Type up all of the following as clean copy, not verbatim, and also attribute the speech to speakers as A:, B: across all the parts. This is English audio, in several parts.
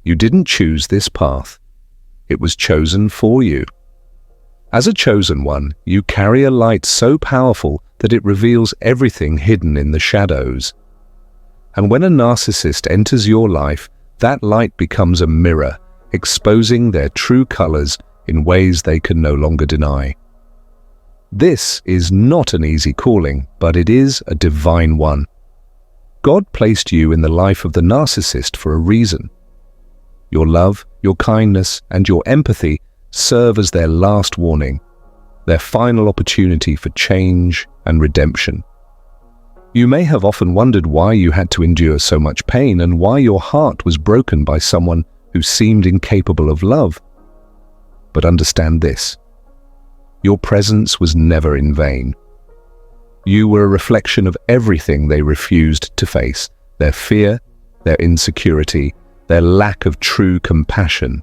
A: You didn't choose this path. It was chosen for you. As a chosen one, you carry a light so powerful that it reveals everything hidden in the shadows. And when a narcissist enters your life, that light becomes a mirror, exposing their true colors in ways they can no longer deny. This is not an easy calling, but it is a divine one. God placed you in the life of the narcissist for a reason. Your love, your kindness, and your empathy serve as their last warning, their final opportunity for change and redemption. You may have often wondered why you had to endure so much pain and why your heart was broken by someone who seemed incapable of love. But understand this: your presence was never in vain. You were a reflection of everything they refused to face: their fear, their insecurity, their lack of true compassion.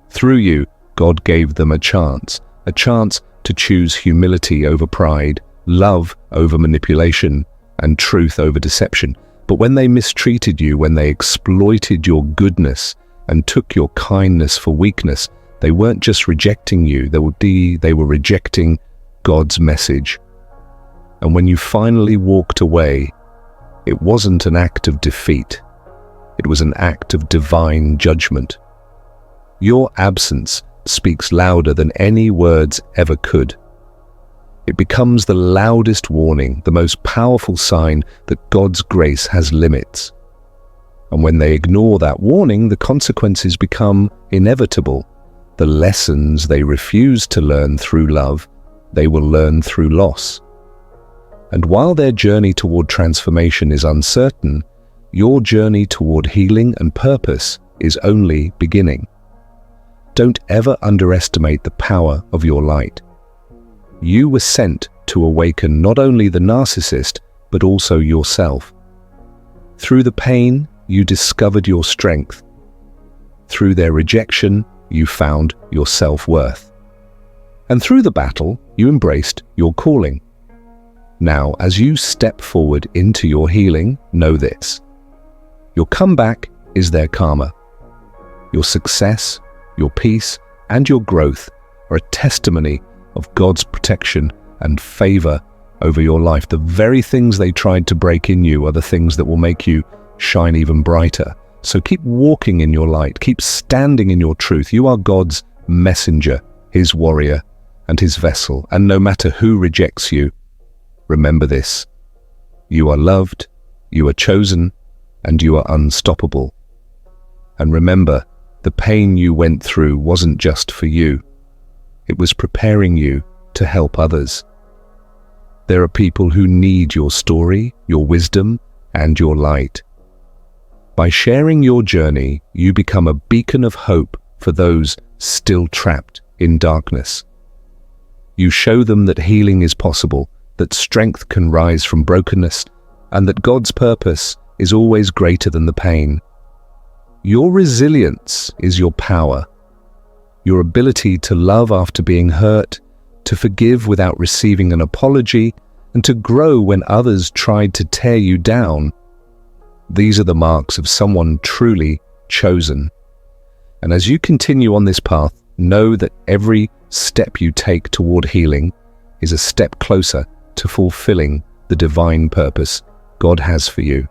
A: Through you, God gave them a chance to choose humility over pride, love over manipulation, and truth over deception. But when they mistreated you, when they exploited your goodness and took your kindness for weakness, they weren't just rejecting you, they were rejecting God's message. And when you finally walked away, it wasn't an act of defeat. It was an act of divine judgment. Your absence speaks louder than any words ever could. It becomes the loudest warning, the most powerful sign that God's grace has limits. And when they ignore that warning, the consequences become inevitable. The lessons they refuse to learn through love, they will learn through loss. And while their journey toward transformation is uncertain, your journey toward healing and purpose is only beginning. Don't ever underestimate the power of your light. You were sent to awaken not only the narcissist, but also yourself. Through the pain, you discovered your strength. Through their rejection, you found your self-worth. And through the battle, you embraced your calling. Now, as you step forward into your healing, know this: your comeback is their karma. Your success, your peace, and your growth are a testimony of God's protection and favor over your life. The very things they tried to break in you are the things that will make you shine even brighter. So keep walking in your light, keep standing in your truth. You are God's messenger, His warrior, and His vessel. And no matter who rejects you, remember this: you are loved, you are chosen, and you are unstoppable. And remember, the pain you went through wasn't just for you. It was preparing you to help others. There are people who need your story, your wisdom, and your light. By sharing your journey, you become a beacon of hope for those still trapped in darkness. You show them that healing is possible, that strength can rise from brokenness, and that God's purpose is always greater than the pain. Your resilience is your power. Your ability to love after being hurt, to forgive without receiving an apology, and to grow when others tried to tear you down. These are the marks of someone truly chosen. And as you continue on this path, know that every step you take toward healing is a step closer to fulfilling the divine purpose God has for you.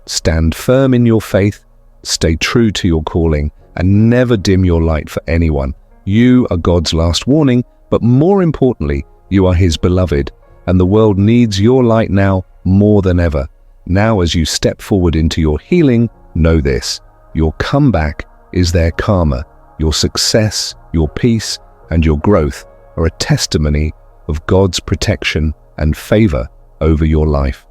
A: Stand firm in your faith, stay true to your calling, and never dim your light for anyone. You are God's last warning, but more importantly, you are His beloved, and the world needs your light now more than ever. Now, as you step forward into your healing, know this: your comeback is their karma. Your success, your peace, and your growth are a testimony of God's protection and favor over your life.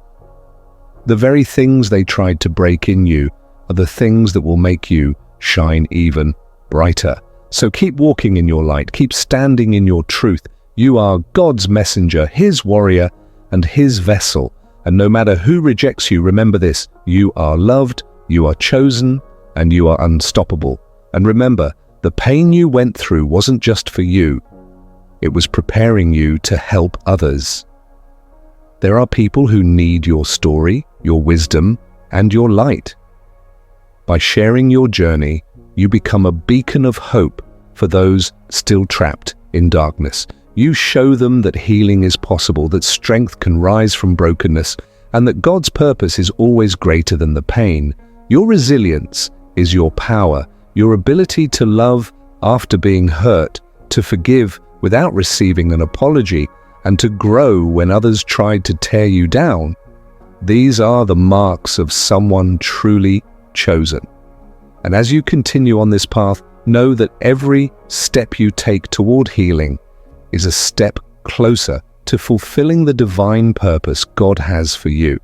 A: The very things they tried to break in you are the things that will make you shine even brighter. So keep walking in your light, keep standing in your truth. You are God's messenger, His warrior, and His vessel. And no matter who rejects you, remember this: you are loved, you are chosen, and you are unstoppable. And remember, the pain you went through wasn't just for you. It was preparing you to help others. There are people who need your story, your wisdom, and your light. By sharing your journey, you become a beacon of hope for those still trapped in darkness. You show them that healing is possible, that strength can rise from brokenness, and that God's purpose is always greater than the pain. Your resilience is your power, your ability to love after being hurt, to forgive without receiving an apology, and to grow when others tried to tear you down. These are the marks of someone truly chosen. And as you continue on this path, know that every step you take toward healing is a step closer to fulfilling the divine purpose God has for you.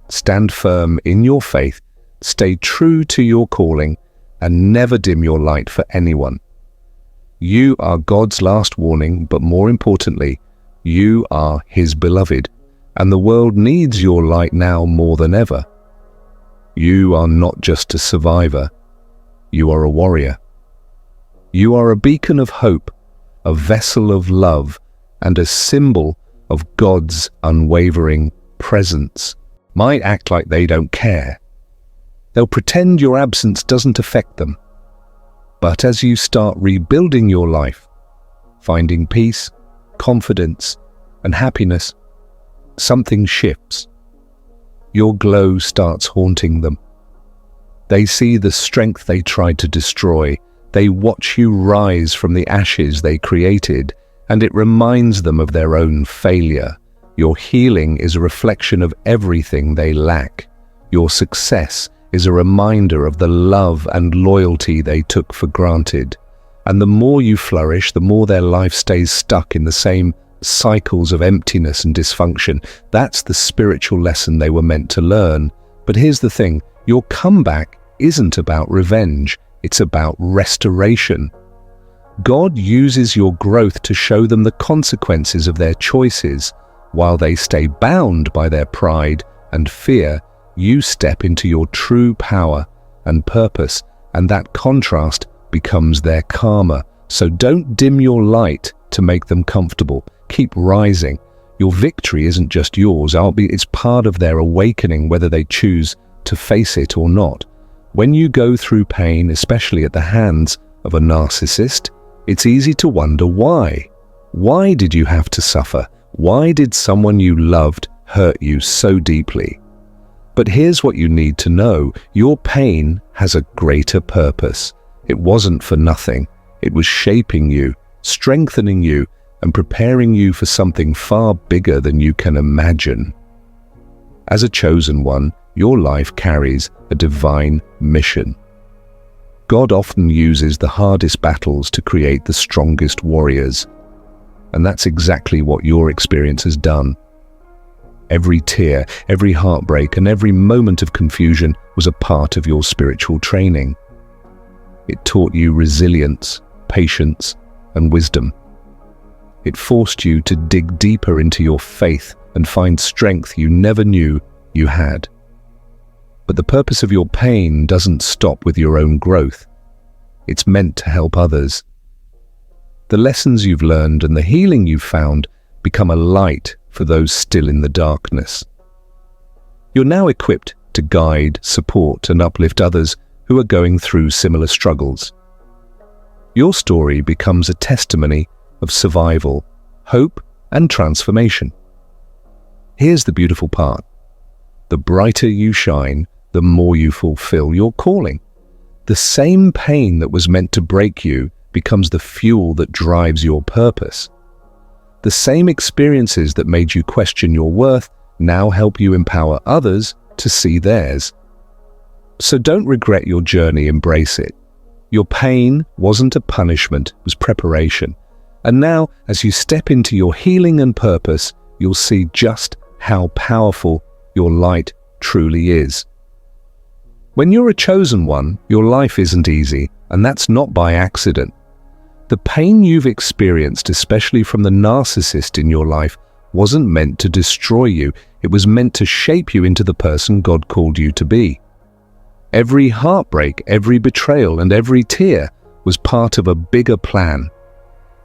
A: Stand firm in your faith, stay true to your calling, and never dim your light for anyone. You are God's last warning, but more importantly, you are His beloved, and the world needs your light now more than ever. You are not just a survivor, you are a warrior. You are a beacon of hope, a vessel of love, and a symbol of God's unwavering presence. Might act like they don't care. They'll pretend your absence doesn't affect them. But as you start rebuilding your life, finding peace, confidence, and happiness, something shifts. Your glow starts haunting them. They see the strength they tried to destroy. They watch you rise from the ashes they created, and it reminds them of their own failure. Your healing is a reflection of everything they lack. Your success is a reminder of the love and loyalty they took for granted. And the more you flourish, the more their life stays stuck in the same cycles of emptiness and dysfunction. That's the spiritual lesson they were meant to learn. But here's the thing, your comeback isn't about revenge, it's about restoration. God uses your growth to show them the consequences of their choices. While they stay bound by their pride and fear, you step into your true power and purpose, and that contrast becomes their karma. So don't dim your light to make them comfortable. Keep rising. Your victory isn't just yours, it's part of their awakening, whether they choose to face it or not. When you go through pain, especially at the hands of a narcissist, it's easy to wonder why. Why did you have to suffer? Why did someone you loved hurt you so deeply? But here's what you need to know. Your pain has a greater purpose. It wasn't for nothing. It was shaping you, strengthening you, and preparing you for something far bigger than you can imagine. As a chosen one, your life carries a divine mission. God often uses the hardest battles to create the strongest warriors. And that's exactly what your experience has done. Every tear, every heartbreak, and every moment of confusion was a part of your spiritual training. It taught you resilience, patience, and wisdom. It forced you to dig deeper into your faith and find strength you never knew you had. But the purpose of your pain doesn't stop with your own growth. It's meant to help others. The lessons you've learned and the healing you've found become a light for those still in the darkness. You're now equipped to guide, support, and uplift others who are going through similar struggles. Your story becomes a testimony of survival, hope, and transformation. Here's the beautiful part. The brighter you shine, the more you fulfill your calling. The same pain that was meant to break you becomes the fuel that drives your purpose. The same experiences that made you question your worth now help you empower others to see theirs. So don't regret your journey, embrace it. Your pain wasn't a punishment, it was preparation. And now, as you step into your healing and purpose, you'll see just how powerful your light truly is. When you're a chosen one, your life isn't easy, and that's not by accident. The pain you've experienced, especially from the narcissist in your life, wasn't meant to destroy you. It was meant to shape you into the person God called you to be. Every heartbreak, every betrayal, and every tear was part of a bigger plan.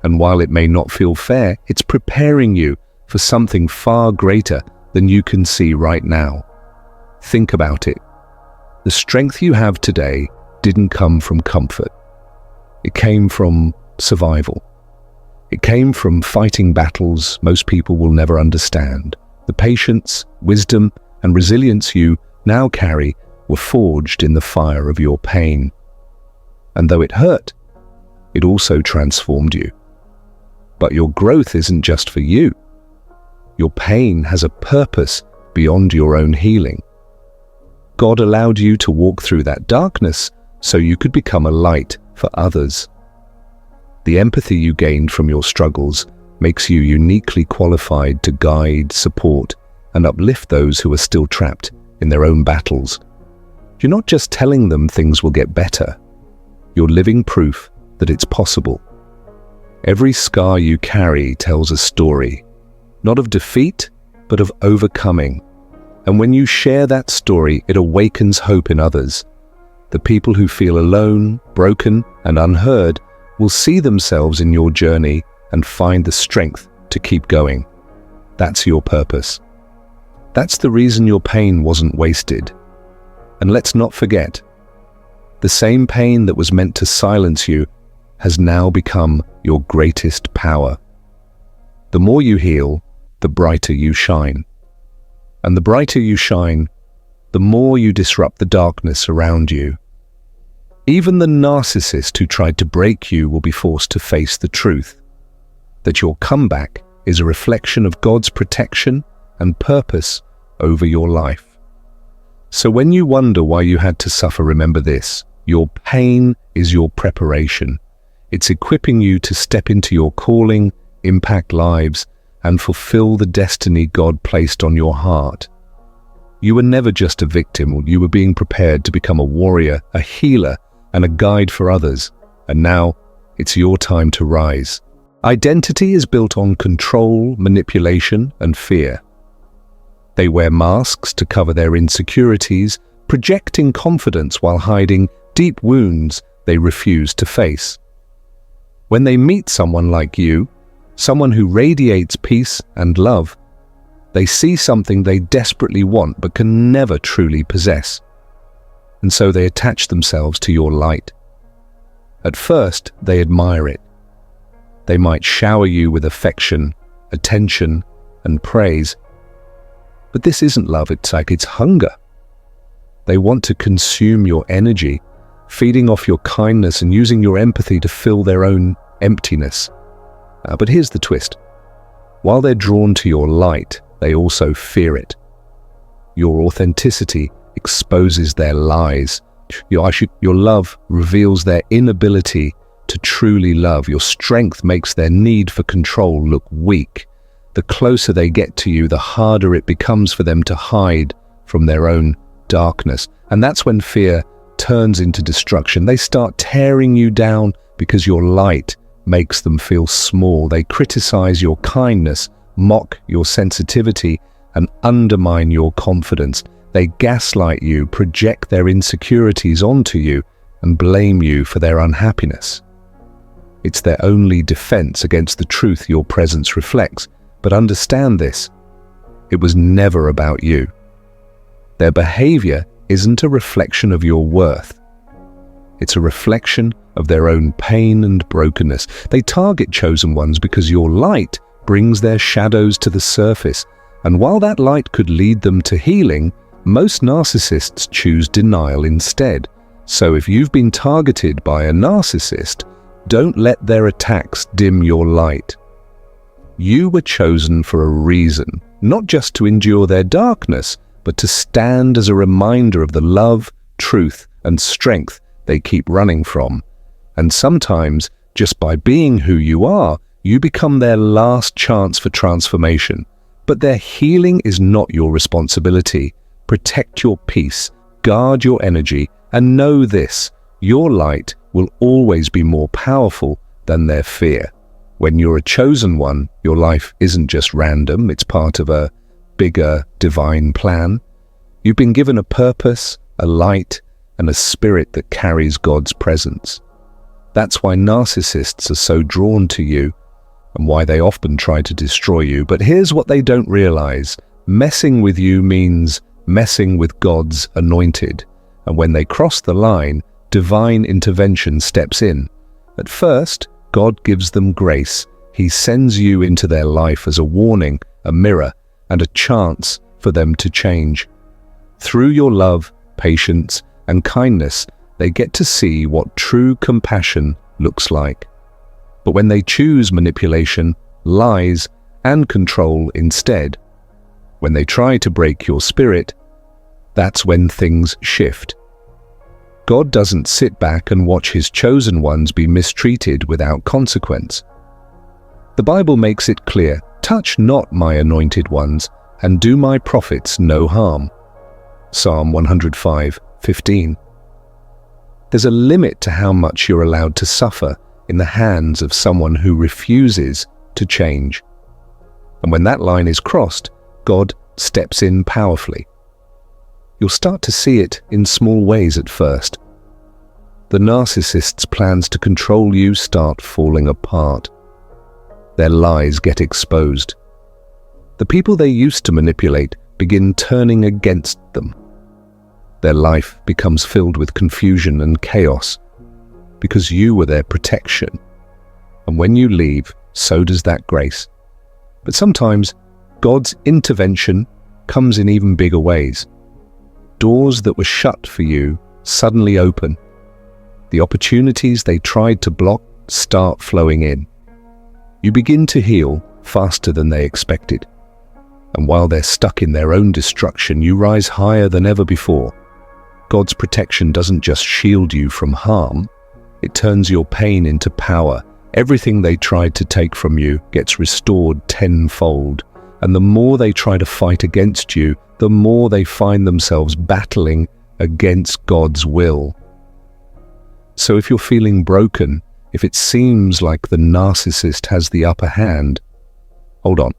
A: And while it may not feel fair, it's preparing you for something far greater than you can see right now. Think about it. The strength you have today didn't come from comfort. It came from survival. It came from fighting battles most people will never understand. The patience, wisdom, and resilience you now carry were forged in the fire of your pain. And though it hurt, it also transformed you. But your growth isn't just for you. Your pain has a purpose beyond your own healing. God allowed you to walk through that darkness so you could become a light for others. The empathy you gained from your struggles makes you uniquely qualified to guide, support, and uplift those who are still trapped in their own battles. You're not just telling them things will get better. You're living proof that it's possible. Every scar you carry tells a story, not of defeat, but of overcoming. And when you share that story, it awakens hope in others. The people who feel alone, broken, and unheard will see themselves in your journey and find the strength to keep going. That's your purpose. That's the reason your pain wasn't wasted. And let's not forget, the same pain that was meant to silence you has now become your greatest power. The more you heal, the brighter you shine. And the brighter you shine, the more you disrupt the darkness around you. Even the narcissist who tried to break you will be forced to face the truth, that your comeback is a reflection of God's protection and purpose over your life. So when you wonder why you had to suffer, remember this: your pain is your preparation. It's equipping you to step into your calling, impact lives, and fulfill the destiny God placed on your heart. You were never just a victim. You were being prepared to become a warrior, a healer, and a guide for others. And now, it's your time to rise. Identity is built on control, manipulation, and fear. They wear masks to cover their insecurities, projecting confidence while hiding deep wounds they refuse to face. When they meet someone like you, someone who radiates peace and love, they see something they desperately want but can never truly possess. And so they attach themselves to your light. At first, they admire it. They might shower you with affection, attention, and praise. But this isn't love, it's hunger. They want to consume your energy, feeding off your kindness and using your empathy to fill their own emptiness. But here's the twist. While they're drawn to your light, they also fear it. Your authenticity exposes their lies. Your love reveals their inability to truly love. Your strength makes their need for control look weak. The closer they get to you, the harder it becomes for them to hide from their own darkness. And that's when fear turns into destruction. They start tearing you down because your light makes them feel small. They criticize your kindness, mock your sensitivity, and undermine your confidence. They gaslight you, project their insecurities onto you, and blame you for their unhappiness. It's their only defense against the truth your presence reflects. But understand this: it was never about you. Their behavior isn't a reflection of your worth. It's a reflection of their own pain and brokenness. They target chosen ones because your light brings their shadows to the surface. And while that light could lead them to healing, most narcissists choose denial instead. So if you've been targeted by a narcissist, don't let their attacks dim your light. You were chosen for a reason, not just to endure their darkness, but to stand as a reminder of the love, truth, and strength they keep running from. And sometimes, just by being who you are, you become their last chance for transformation. But their healing is not your responsibility. Protect your peace, guard your energy, and know this: your light will always be more powerful than their fear. When you're a chosen one, your life isn't just random, it's part of a bigger divine plan. You've been given a purpose, a light, and a spirit that carries God's presence. That's why narcissists are so drawn to you and why they often try to destroy you. But here's what they don't realize: messing with you means messing with God's anointed. and when they cross the line, divine intervention steps in. At first, God gives them grace. He sends you into their life as a warning, a mirror, and a chance for them to change. Through your love, patience, and kindness, they get to see what true compassion looks like. But when they choose manipulation, lies, and control instead, when they try to break your spirit, that's when things shift. God doesn't sit back and watch his chosen ones be mistreated without consequence. The Bible makes it clear, "Touch not my anointed ones, and do my prophets no harm." Psalm 105:15. There's a limit to how much you're allowed to suffer in the hands of someone who refuses to change. And when that line is crossed, God steps in powerfully. You'll start to see it in small ways at first. The narcissist's plans to control you start falling apart. Their lies get exposed. The people they used to manipulate begin turning against them. Their life becomes filled with confusion and chaos because you were their protection. And when you leave, so does that grace. But sometimes God's intervention comes in even bigger ways. Doors that were shut for you suddenly open. The opportunities they tried to block start flowing in. You begin to heal faster than they expected. And while they're stuck in their own destruction, you rise higher than ever before. God's protection doesn't just shield you from harm, it turns your pain into power. Everything they tried to take from you gets restored tenfold. And the more they try to fight against you, the more they find themselves battling against God's will. So if you're feeling broken, if it seems like the narcissist has the upper hand, hold on.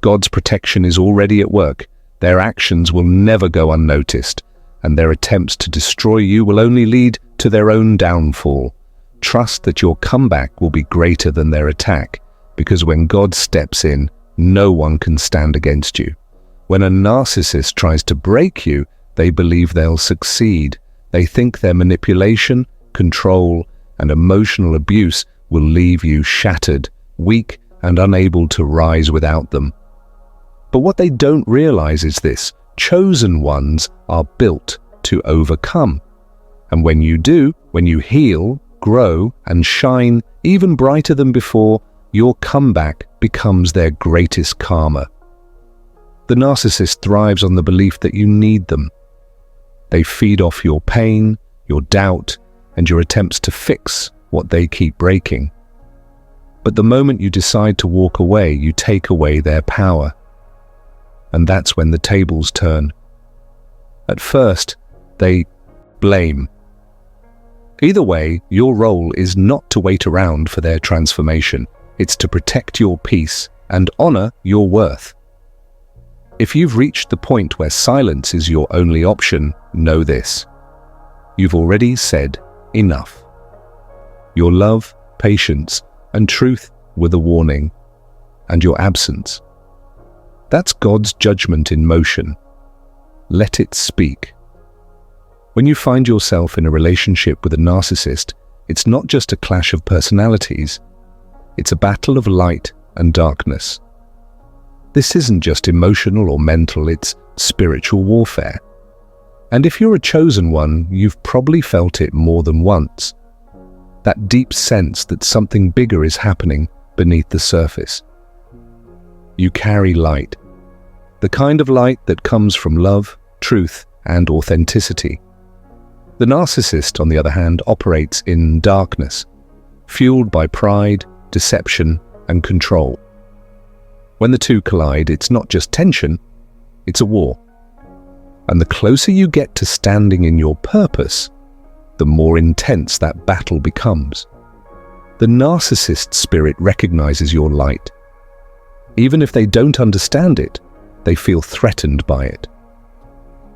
A: God's protection is already at work. Their actions will never go unnoticed, and their attempts to destroy you will only lead to their own downfall. Trust that your comeback will be greater than their attack, because when God steps in, no one can stand against you. When a narcissist tries to break you, they believe they'll succeed. They think their manipulation, control, and emotional abuse will leave you shattered, weak, and unable to rise without them. But what they don't realize is this: chosen ones are built to overcome. And when you do, when you heal, grow, and shine even brighter than before, your comeback becomes their greatest karma. The narcissist thrives on the belief that you need them. They feed off your pain, your doubt, and your attempts to fix what they keep breaking. But the moment you decide to walk away, you take away their power. And that's when the tables turn. At first, they blame. Either way, your role is not to wait around for their transformation. It's to protect your peace and honor your worth. If you've reached the point where silence is your only option, know this: you've already said enough. Your love, patience, and truth were the warning, and your absence, that's God's judgment in motion. Let it speak. When you find yourself in a relationship with a narcissist, it's not just a clash of personalities, it's a battle of light and darkness. This isn't just emotional or mental, it's spiritual warfare. And if you're a chosen one, you've probably felt it more than once. That deep sense that something bigger is happening beneath the surface. You carry light, the kind of light that comes from love, truth, and authenticity. The narcissist, on the other hand, operates in darkness, fueled by pride, deception, and control. When the two collide, it's not just tension, it's a war. And the closer you get to standing in your purpose, the more intense that battle becomes. The narcissist spirit recognizes your light. Even if they don't understand it, they feel threatened by it.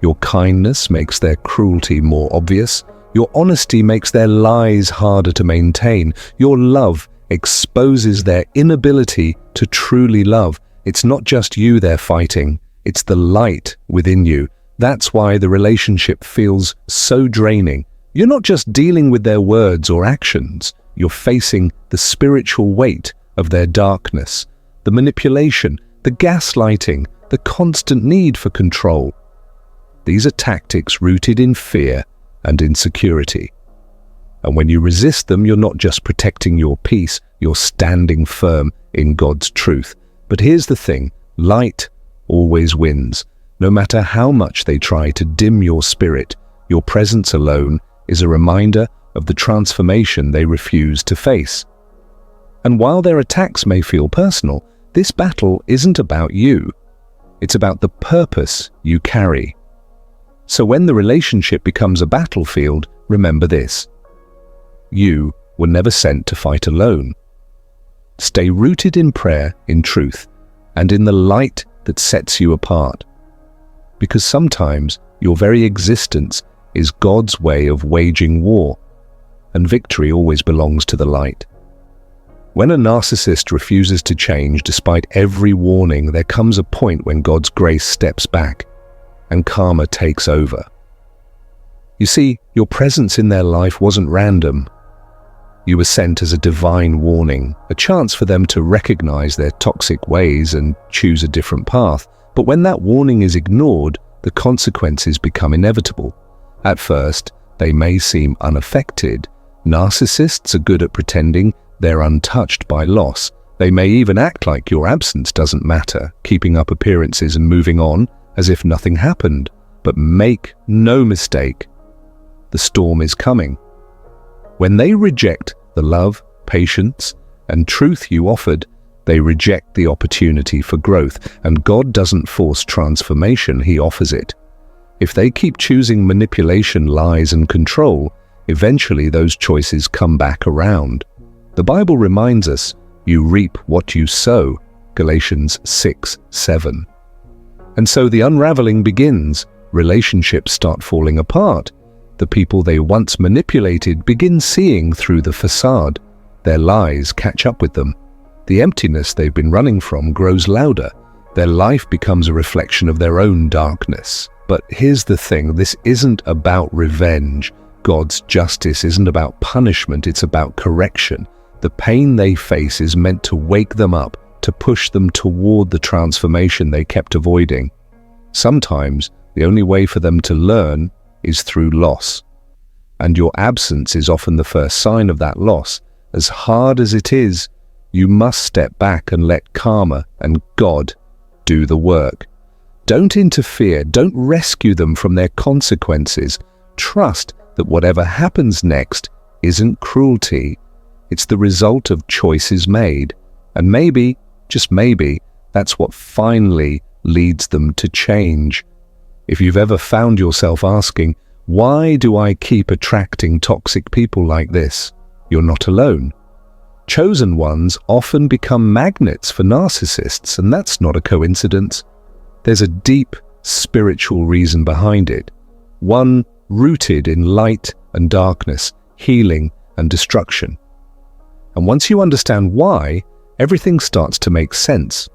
A: Your kindness makes their cruelty more obvious. Your honesty makes their lies harder to maintain. Your love exposes their inability to truly love. It's not just you they're fighting, it's the light within you, That's why the relationship feels so draining. You're not just dealing with their words or actions, you're facing the spiritual weight of their darkness, the manipulation, the gaslighting, the constant need for control. These are tactics rooted in fear and insecurity. And when you resist them, you're not just protecting your peace, you're standing firm in God's truth. But here's the thing, light always wins. No matter how much they try to dim your spirit, your presence alone is a reminder of the transformation they refuse to face. And while their attacks may feel personal, this battle isn't about you. It's about the purpose you carry. So when the relationship becomes a battlefield, remember this. You were never sent to fight alone. Stay rooted in prayer, in truth, and in the light that sets you apart. Because sometimes your very existence is God's way of waging war, and victory always belongs to the light. When a narcissist refuses to change despite every warning, there comes a point when God's grace steps back and karma takes over. You see, your presence in their life wasn't random. You were sent as a divine warning, a chance for them to recognize their toxic ways and choose a different path. But when that warning is ignored, the consequences become inevitable. At first, they may seem unaffected. Narcissists are good at pretending they're untouched by loss. They may even act like your absence doesn't matter, keeping up appearances and moving on as if nothing happened. But make no mistake, the storm is coming. When they reject the love, patience, and truth you offered, they reject the opportunity for growth, and God doesn't force transformation, He offers it. If they keep choosing manipulation, lies, and control, eventually those choices come back around. The Bible reminds us, you reap what you sow, Galatians 6:7. And so the unraveling begins. Relationships start falling apart. The people they once manipulated begin seeing through the facade. Their lies catch up with them. The emptiness they've been running from grows louder. Their life becomes a reflection of their own darkness. But here's the thing, this isn't about revenge. God's justice isn't about punishment, it's about correction. The pain they face is meant to wake them up, to push them toward the transformation they kept avoiding. Sometimes, the only way for them to learn is through loss. And your absence is often the first sign of that loss. As hard as it is, you must step back and let karma and God do the work. Don't interfere, don't rescue them from their consequences. Trust that whatever happens next isn't cruelty. It's the result of choices made. And maybe, just maybe, that's what finally leads them to change. If you've ever found yourself asking, why do I keep attracting toxic people like this? You're not alone. Chosen ones often become magnets for narcissists, and that's not a coincidence. There's a deep spiritual reason behind it, one rooted in light and darkness, healing and destruction. And once you understand why, everything starts to make sense.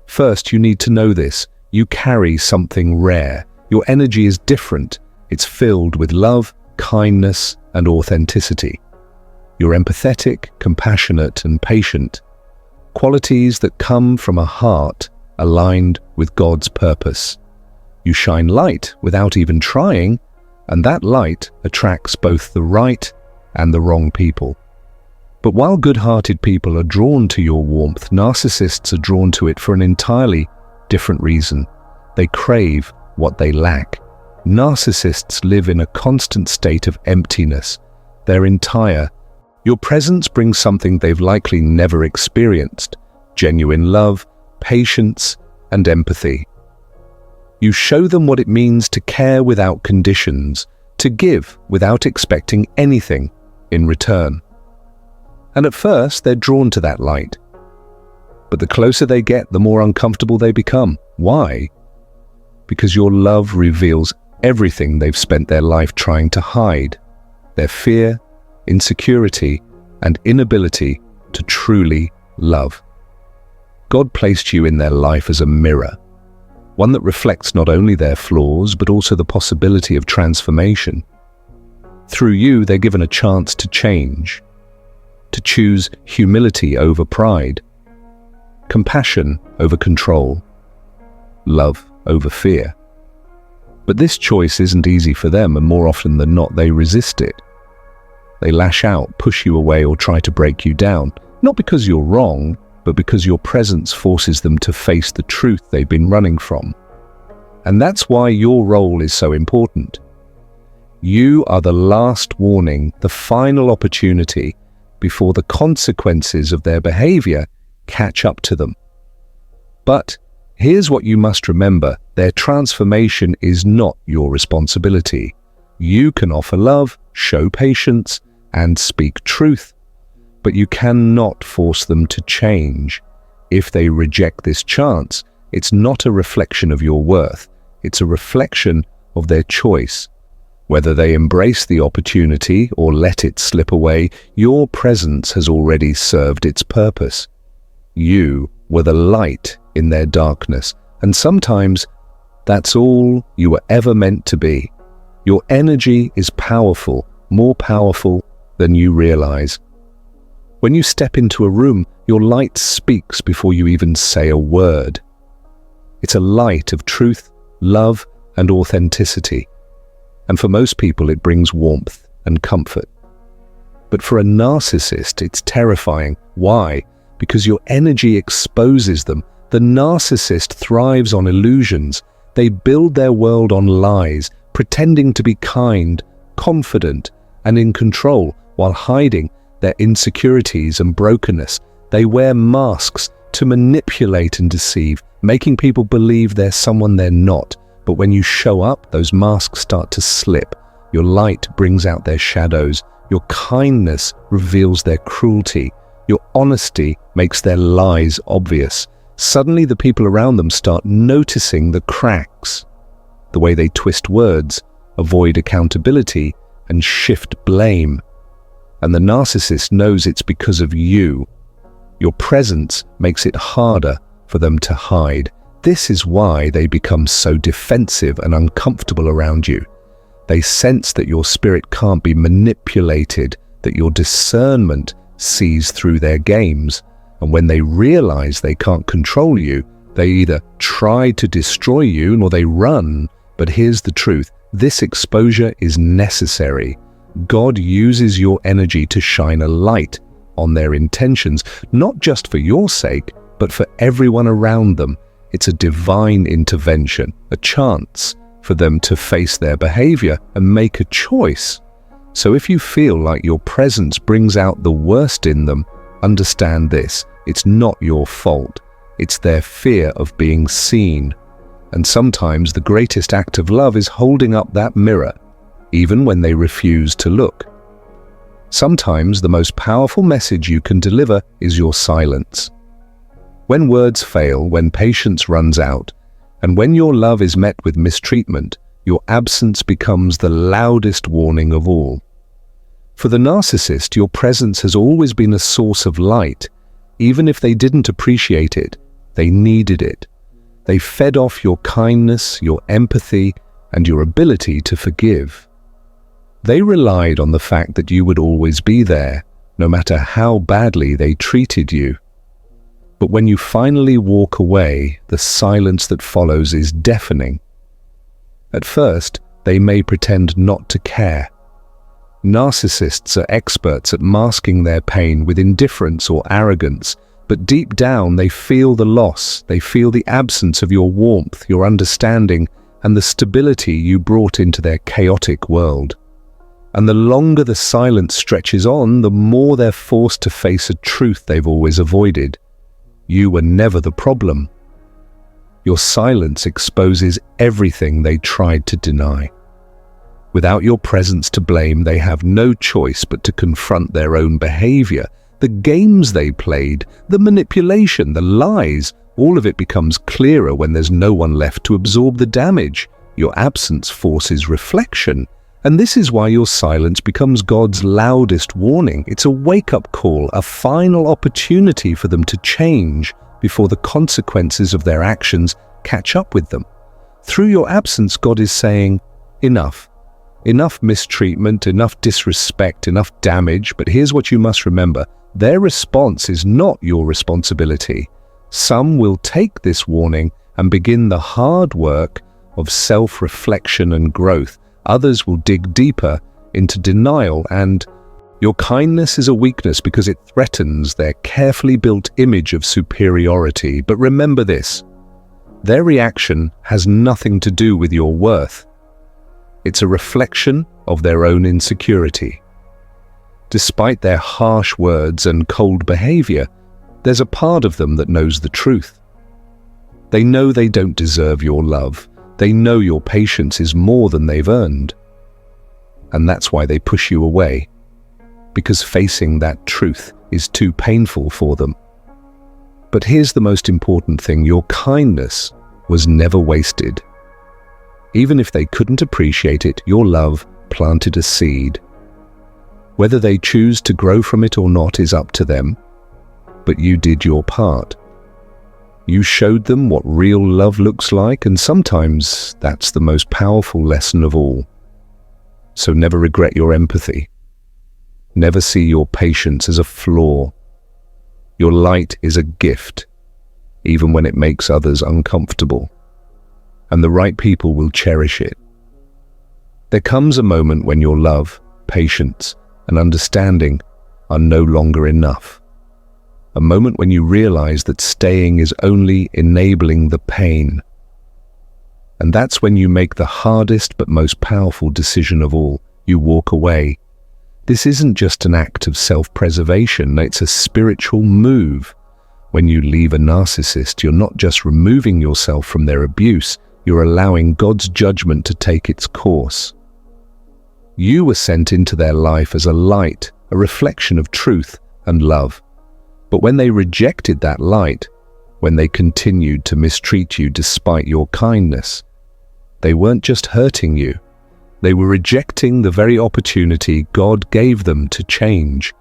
A: First, you need to know this. You carry something rare. Your energy is different. It's filled with love, kindness, and authenticity. You're empathetic, compassionate, and patient, qualities that come from a heart aligned with God's purpose. You shine light without even trying, and that light attracts both the right and the wrong people. But while good-hearted people are drawn to your warmth, narcissists are drawn to it for an entirely different reason. They crave what they lack. Narcissists live in a constant state of emptiness. Your presence brings something they've likely never experienced: genuine love, patience, and empathy. You show them what it means to care without conditions, to give without expecting anything in return. And at first, they're drawn to that light. But the closer they get, the more uncomfortable they become. Why? Because your love reveals everything they've spent their life trying to hide: their fear, insecurity, and inability to truly love. God placed you in their life as a mirror. one that reflects not only their flaws, but also the possibility of transformation. Through you, they're given a chance to change, to choose humility over pride, compassion over control, love over fear. But this choice isn't easy for them, and more often than not, they resist it. They lash out, push you away, or try to break you down, not because you're wrong, but because your presence forces them to face the truth they've been running from. And that's why your role is so important. You are the last warning, the final opportunity before the consequences of their behavior catch up to them. But here's what you must remember: their transformation is not your responsibility. You can offer love, show patience, and speak truth, but you cannot force them to change. If they reject this chance, it's not a reflection of your worth. It's a reflection of their choice. Whether they embrace the opportunity or let it slip away, your presence has already served its purpose. You were the light in their darkness, and sometimes that's all you were ever meant to be. Your energy is powerful, more powerful than you realize. When you step into a room, your light speaks before you even say a word. It's a light of truth, love, and authenticity. And for most people, it brings warmth and comfort. But for a narcissist, it's terrifying. Why? Because your energy exposes them. The narcissist thrives on illusions. They build their world on lies, pretending to be kind, confident, and in control, while hiding their insecurities and brokenness. They wear masks to manipulate and deceive, making people believe they're someone they're not. But when you show up, those masks start to slip. Your light brings out their shadows. Your kindness reveals their cruelty. Your honesty makes their lies obvious. Suddenly, the people around them start noticing the cracks, the way they twist words, avoid accountability, and shift blame. And the narcissist knows it's because of you. Your presence makes it harder for them to hide. This is why they become so defensive and uncomfortable around you. They sense that your spirit can't be manipulated, that your discernment sees through their games. And when they realize they can't control you, they either try to destroy you or they run. But here's the truth: this exposure is necessary. God uses your energy to shine a light on their intentions, not just for your sake, but for everyone around them. It's a divine intervention, a chance for them to face their behavior and make a choice. So if you feel like your presence brings out the worst in them, understand this: it's not your fault. It's their fear of being seen. And sometimes the greatest act of love is holding up that mirror, even when they refuse to look. Sometimes the most powerful message you can deliver is your silence. When words fail, when patience runs out, and when your love is met with mistreatment, your absence becomes the loudest warning of all. For the narcissist, your presence has always been a source of light. Even if they didn't appreciate it, they needed it. They fed off your kindness, your empathy, and your ability to forgive. They relied on the fact that you would always be there, no matter how badly they treated you. But when you finally walk away, the silence that follows is deafening. At first, they may pretend not to care. Narcissists are experts at masking their pain with indifference or arrogance, but deep down they feel the loss, they feel the absence of your warmth, your understanding, and the stability you brought into their chaotic world. And the longer the silence stretches on, the more they're forced to face a truth they've always avoided. You were never the problem. Your silence exposes everything they tried to deny. Without your presence to blame, they have no choice but to confront their own behavior. The games they played, the manipulation, the lies, all of it becomes clearer when there's no one left to absorb the damage. Your absence forces reflection. And this is why your silence becomes God's loudest warning. It's a wake-up call, a final opportunity for them to change before the consequences of their actions catch up with them. Through your absence, God is saying, enough. Enough mistreatment, enough disrespect, enough damage. But here's what you must remember. Their response is not your responsibility. Some will take this warning and begin the hard work of self-reflection and growth. Others will dig deeper into denial, and your kindness is a weakness because it threatens their carefully built image of superiority. But remember this, their reaction has nothing to do with your worth. It's a reflection of their own insecurity. Despite their harsh words and cold behavior, there's a part of them that knows the truth. They know they don't deserve your love. They know your patience is more than they've earned. And that's why they push you away, because facing that truth is too painful for them. But here's the most important thing, your kindness was never wasted. Even if they couldn't appreciate it, your love planted a seed. Whether they choose to grow from it or not is up to them, but you did your part. You showed them what real love looks like, and sometimes that's the most powerful lesson of all. So never regret your empathy. Never see your patience as a flaw. Your light is a gift, even when it makes others uncomfortable. And the right people will cherish it. There comes a moment when your love, patience, and understanding are no longer enough. A moment when you realize that staying is only enabling the pain. And that's when you make the hardest but most powerful decision of all. You walk away. This isn't just an act of self-preservation, it's a spiritual move. When you leave a narcissist, you're not just removing yourself from their abuse, you're allowing God's judgment to take its course. You were sent into their life as a light, a reflection of truth and love. But when they rejected that light, when they continued to mistreat you despite your kindness, they weren't just hurting you, they were rejecting the very opportunity God gave them to change.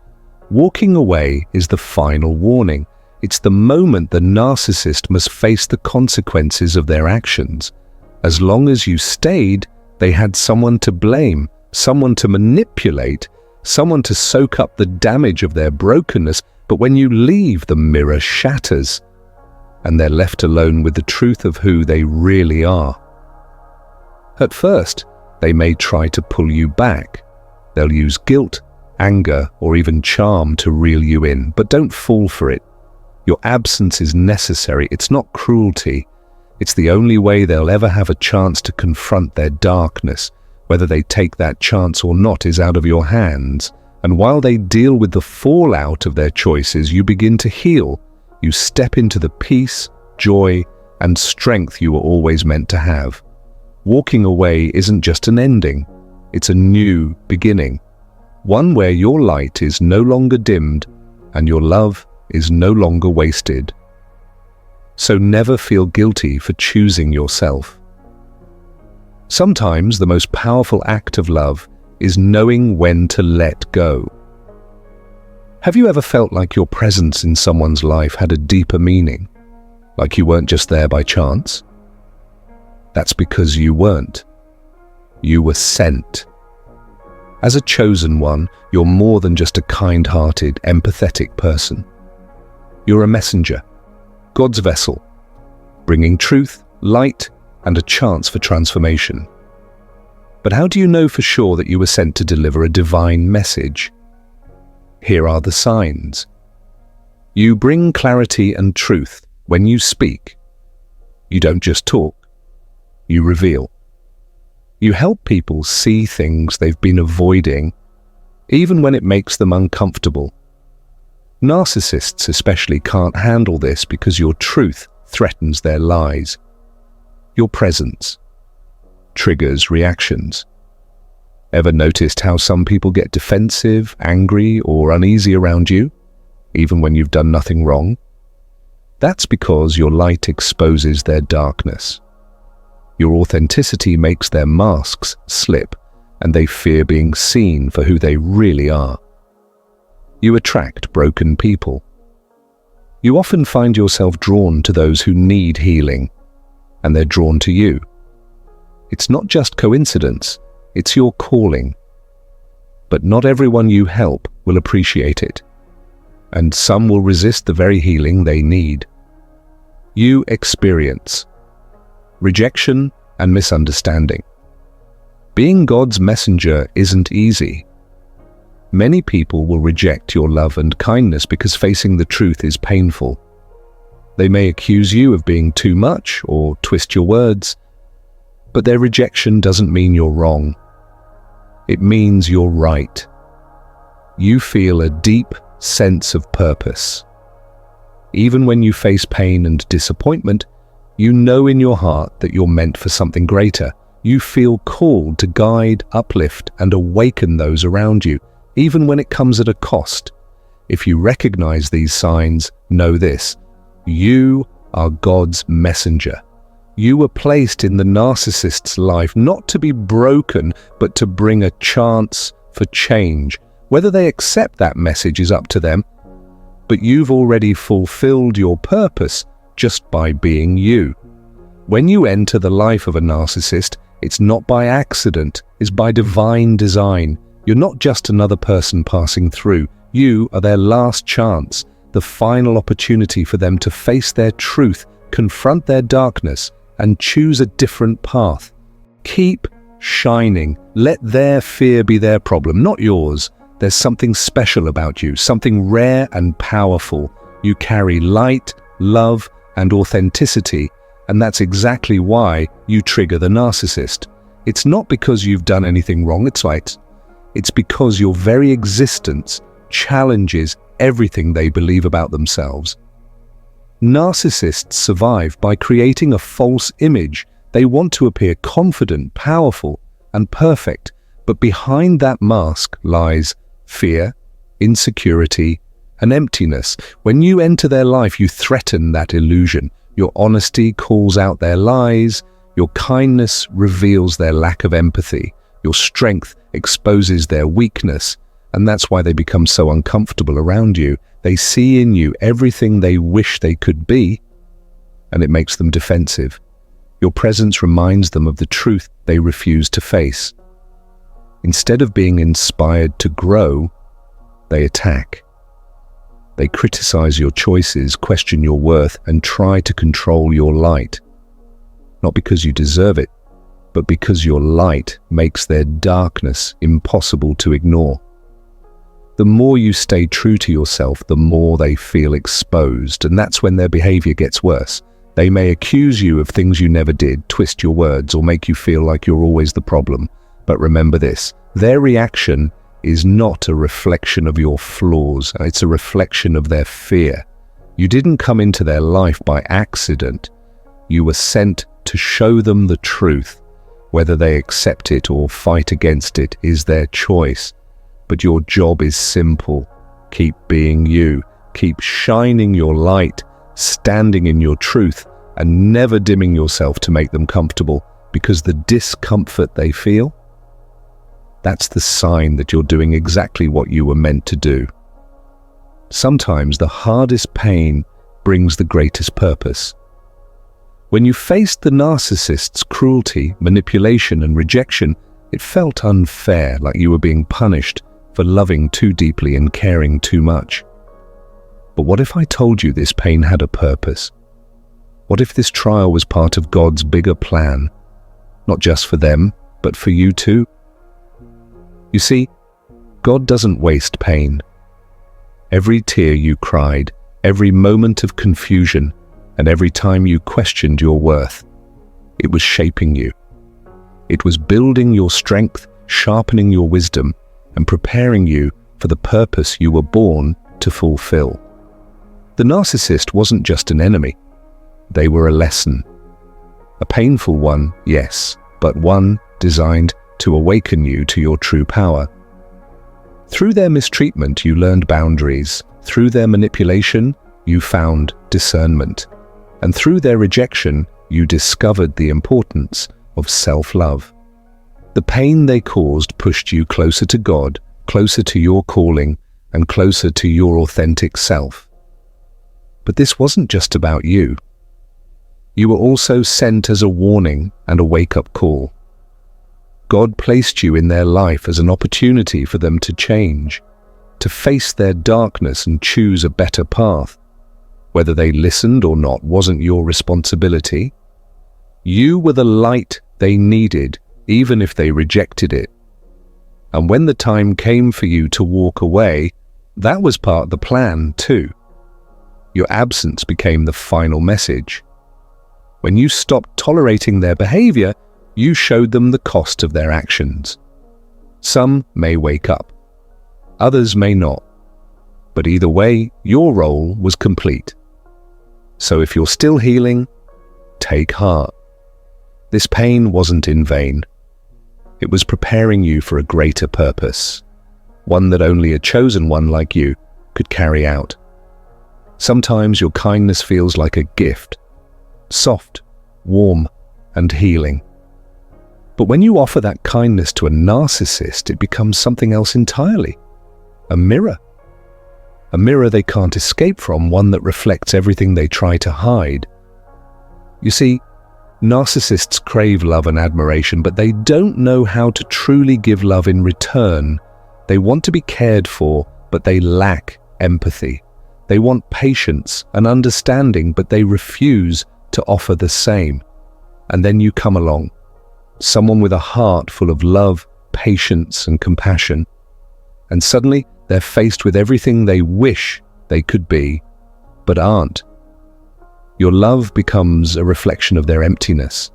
A: Walking away is the final warning. It's the moment the narcissist must face the consequences of their actions. As long as you stayed, they had someone to blame, someone to manipulate, someone to soak up the damage of their brokenness. But when you leave, the mirror shatters, and they're left alone with the truth of who they really are. At first, they may try to pull you back. They'll use guilt, anger, or even charm to reel you in, but don't fall for it. Your absence is necessary. It's not cruelty. It's the only way they'll ever have a chance to confront their darkness. Whether they take that chance or not is out of your hands. And while they deal with the fallout of their choices, you begin to heal. You step into the peace, joy, and strength you were always meant to have. Walking away isn't just an ending. It's a new beginning. One where your light is no longer dimmed and your love is no longer wasted. So never feel guilty for choosing yourself. Sometimes the most powerful act of love is knowing when to let go. Have you ever felt like your presence in someone's life had a deeper meaning? Like you weren't just there by chance? That's because you weren't. You were sent. As a chosen one, you're more than just a kind-hearted, empathetic person. You're a messenger, God's vessel, bringing truth, light, and a chance for transformation. But how do you know for sure that you were sent to deliver a divine message? Here are the signs. You bring clarity and truth when you speak. You don't just talk, you reveal. You help people see things they've been avoiding, even when it makes them uncomfortable. Narcissists especially can't handle this because your truth threatens their lies. Your presence triggers reactions. Ever noticed how some people get defensive, angry, or uneasy around you, even when you've done nothing wrong? That's because your light exposes their darkness. Your authenticity makes their masks slip, and they fear being seen for who they really are. You attract broken people. You often find yourself drawn to those who need healing. and they're drawn to you. It's not just coincidence, it's your calling. But not everyone you help will appreciate it, and some will resist the very healing they need. You experience rejection and misunderstanding. Being God's messenger isn't easy. Many people will reject your love and kindness because facing the truth is painful. They may accuse you of being too much or twist your words, but their rejection doesn't mean you're wrong. It means you're right. You feel a deep sense of purpose. Even when you face pain and disappointment, you know in your heart that you're meant for something greater. You feel called to guide, uplift, and awaken those around you, even when it comes at a cost. If you recognize these signs, know this: you are God's messenger. You were placed in the narcissist's life not to be broken, but to bring a chance for change. Whether they accept that message is up to them, but you've already fulfilled your purpose just by being you. When you enter the life of a narcissist, it's not by accident, it's by divine design. You're not just another person passing through. You are their last chance, the final opportunity for them to face their truth, confront their darkness, and choose a different path. Keep shining. Let their fear be their problem, not yours. There's something special about you, something rare and powerful. You carry light, love, and authenticity, and that's exactly why you trigger the narcissist. It's not because you've done anything wrong, it's because your very existence challenges everything they believe about themselves. Narcissists survive by creating a false image. They want to appear confident, powerful, and perfect, but behind that mask lies fear, insecurity, and emptiness. When you enter their life, you threaten that illusion. Your honesty calls out their lies. Your kindness reveals their lack of empathy. Your strength exposes their weakness. And that's why they become so uncomfortable around you. They see in you everything they wish they could be, and it makes them defensive. Your presence reminds them of the truth they refuse to face. Instead of being inspired to grow, they attack. They criticize your choices, question your worth, and try to control your light. Not because you deserve it, but because your light makes their darkness impossible to ignore. The more you stay true to yourself, the more they feel exposed, and that's when their behavior gets worse. They may accuse you of things you never did, twist your words, or make you feel like you're always the problem. But remember this: their reaction is not a reflection of your flaws, it's a reflection of their fear. You didn't come into their life by accident. You were sent to show them the truth. Whether they accept it or fight against it is their choice. But your job is simple. Keep being you. Keep shining your light, standing in your truth, and never dimming yourself to make them comfortable, because the discomfort they feel, that's the sign that you're doing exactly what you were meant to do. Sometimes the hardest pain brings the greatest purpose. When you faced the narcissist's cruelty, manipulation, and rejection, it felt unfair, like you were being punished for loving too deeply and caring too much. But what if I told you this pain had a purpose? What if this trial was part of God's bigger plan, not just for them, but for you too? You see, God doesn't waste pain. Every tear you cried, every moment of confusion, and every time you questioned your worth, it was shaping you. It was building your strength, sharpening your wisdom, and preparing you for the purpose you were born to fulfill. The narcissist wasn't just an enemy. They were a lesson. A painful one, yes, but one designed to awaken you to your true power. Through their mistreatment, you learned boundaries. Through their manipulation, you found discernment. And through their rejection, you discovered the importance of self-love. The pain they caused pushed you closer to God, closer to your calling, and closer to your authentic self. But this wasn't just about you. You were also sent as a warning and a wake-up call. God placed you in their life as an opportunity for them to change, to face their darkness and choose a better path. Whether they listened or not wasn't your responsibility. You were the light they needed, even if they rejected it. And when the time came for you to walk away, that was part of the plan too. Your absence became the final message. When you stopped tolerating their behavior, you showed them the cost of their actions. Some may wake up, others may not. But either way, your role was complete. So if you're still healing, take heart. This pain wasn't in vain. It was preparing you for a greater purpose, one that only a chosen one like you could carry out. Sometimes your kindness feels like a gift, soft, warm, and healing. But when you offer that kindness to a narcissist, it becomes something else entirely. A mirror. A mirror they can't escape from, one that reflects everything they try to hide. You see, narcissists crave love and admiration, but they don't know how to truly give love in return. They want to be cared for, but they lack empathy. They want patience and understanding, but they refuse to offer the same. And then you come along, someone with a heart full of love, patience, and compassion. And suddenly, they're faced with everything they wish they could be, but aren't. Your love becomes a reflection of their emptiness.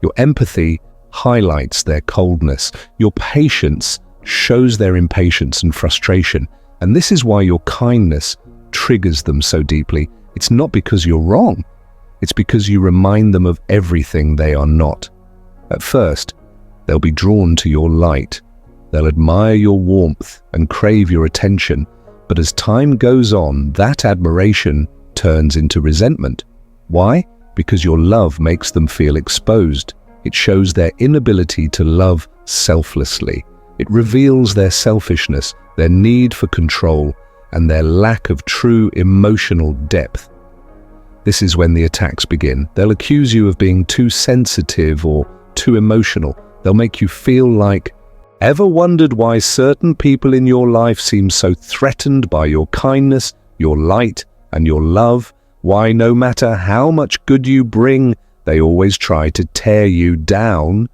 A: Your empathy highlights their coldness. Your patience shows their impatience and frustration. And this is why your kindness triggers them so deeply. It's not because you're wrong. It's because you remind them of everything they are not. At first, they'll be drawn to your light. They'll admire your warmth and crave your attention. But as time goes on, that admiration turns into resentment. Why? Because your love makes them feel exposed. It shows their inability to love selflessly. It reveals their selfishness, their need for control, and their lack of true emotional depth. This is when the attacks begin. They'll accuse you of being too sensitive or too emotional. They'll make you feel like, ever wondered why certain people in your life seem so threatened by your kindness, your light, and your love? Why, no matter how much good you bring, they always try to tear you down?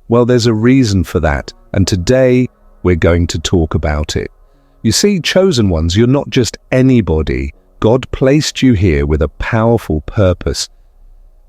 A: Well, there's a reason for that, and today we're going to talk about it. You see, chosen ones, you're not just anybody. God placed you here with a powerful purpose,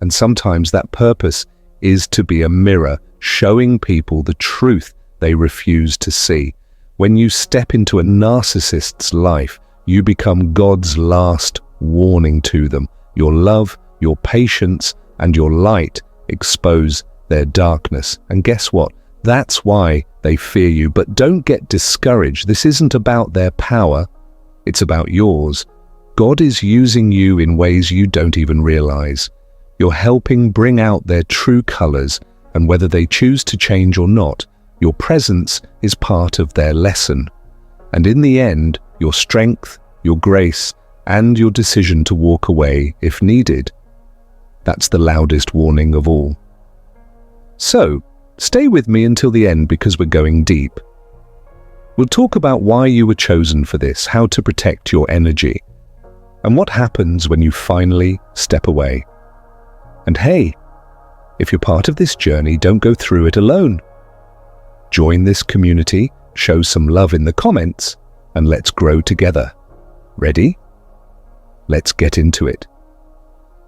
A: and sometimes that purpose is to be a mirror, showing people the truth they refuse to see. When you step into a narcissist's life, you become God's last warning to them. Your love, your patience, and your light expose their darkness. And guess what? That's why they fear you. But don't get discouraged. This isn't about their power. It's about yours. God is using you in ways you don't even realize. You're helping bring out their true colors, and whether they choose to change or not, your presence is part of their lesson. And in the end, your strength, your grace, and your decision to walk away if needed. That's the loudest warning of all. So, stay with me until the end because we're going deep. We'll talk about why you were chosen for this, how to protect your energy, and what happens when you finally step away. And hey, if you're part of this journey, don't go through it alone. Join this community, show some love in the comments, and let's grow together. Ready? Let's get into it.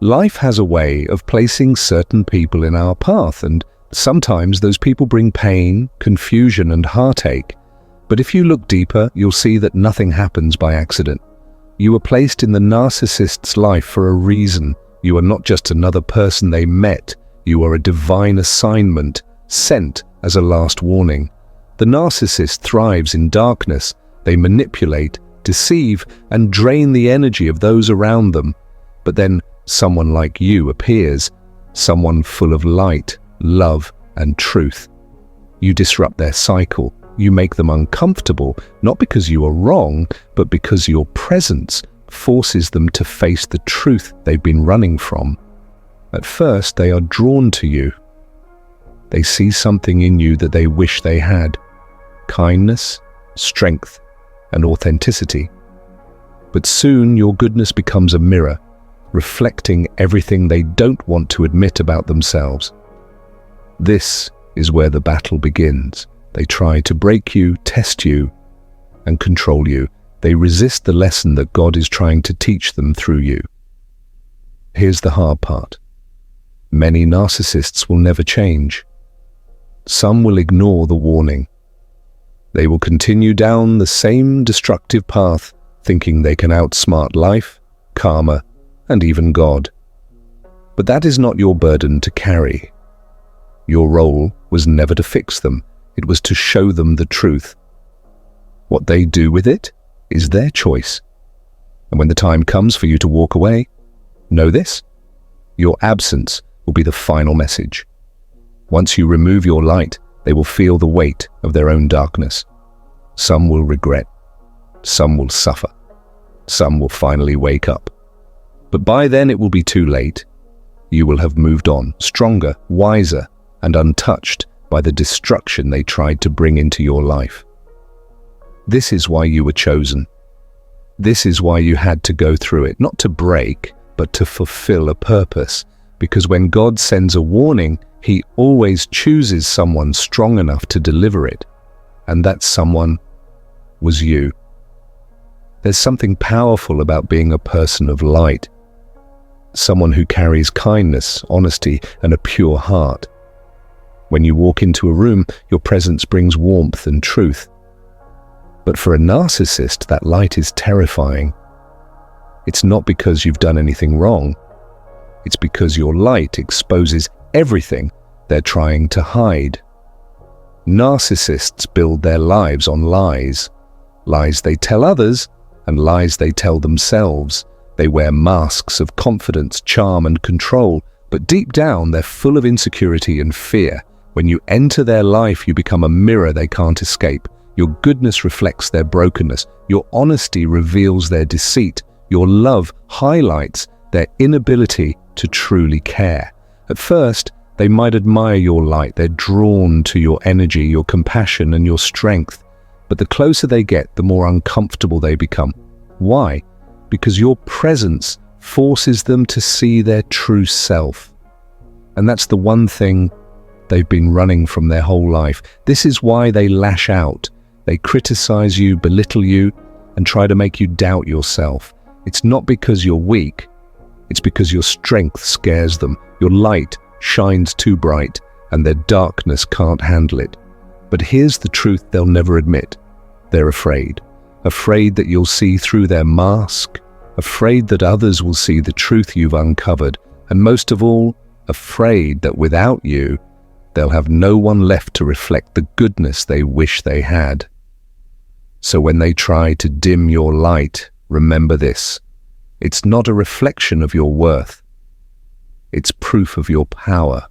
A: Life has a way of placing certain people in our path, and sometimes those people bring pain, confusion, and heartache. But if you look deeper, you'll see that nothing happens by accident. You were placed in the narcissist's life for a reason. You are not just another person they met. You are a divine assignment, sent as a last warning. The narcissist thrives in darkness. They manipulate, deceive, and drain the energy of those around them. But then someone like you appears, someone full of light, love, and truth. You disrupt their cycle. You make them uncomfortable, not because you are wrong, but because your presence forces them to face the truth they've been running from. At first, they are drawn to you. They see something in you that they wish they had: kindness, strength, and authenticity. But soon your goodness becomes a mirror, reflecting everything they don't want to admit about themselves. This is where the battle begins. They try to break you, test you, and control you. They resist the lesson that God is trying to teach them through you. Here's the hard part. Many narcissists will never change. Some will ignore the warning. They will continue down the same destructive path, thinking they can outsmart life, karma, and even God. But that is not your burden to carry. Your role was never to fix them. It was to show them the truth. What they do with it is their choice. And when the time comes for you to walk away, know this: your absence will be the final message. Once you remove your light, they will feel the weight of their own darkness. Some will regret. Some will suffer. Some will finally wake up. But by then it will be too late. You will have moved on, stronger, wiser, and untouched by the destruction they tried to bring into your life. This is why you were chosen. This is why you had to go through it, not to break, but to fulfill a purpose. Because when God sends a warning, He always chooses someone strong enough to deliver it. And that someone was you. There's something powerful about being a person of light. Someone who carries kindness, honesty, and a pure heart. When you walk into a room, your presence brings warmth and truth. But for a narcissist, that light is terrifying. It's not because you've done anything wrong. It's because your light exposes everything they're trying to hide. Narcissists build their lives on lies. Lies they tell others, and lies they tell themselves. They wear masks of confidence, charm, and control, but deep down they're full of insecurity and fear. When you enter their life, you become a mirror they can't escape. Your goodness reflects their brokenness. Your honesty reveals their deceit. Your love highlights their inability to truly care. At first, they might admire your light. They're drawn to your energy, your compassion, and your strength. But the closer they get, the more uncomfortable they become. Why? Because your presence forces them to see their true self. And that's the one thing they've been running from their whole life. This is why they lash out. They criticize you, belittle you, and try to make you doubt yourself. It's not because you're weak. It's because your strength scares them. Your light shines too bright, and their darkness can't handle it. But here's the truth they'll never admit. They're afraid. Afraid that you'll see through their mask. Afraid that others will see the truth you've uncovered. And most of all, afraid that without you, they'll have no one left to reflect the goodness they wish they had. So when they try to dim your light, remember this: it's not a reflection of your worth. It's proof of your power.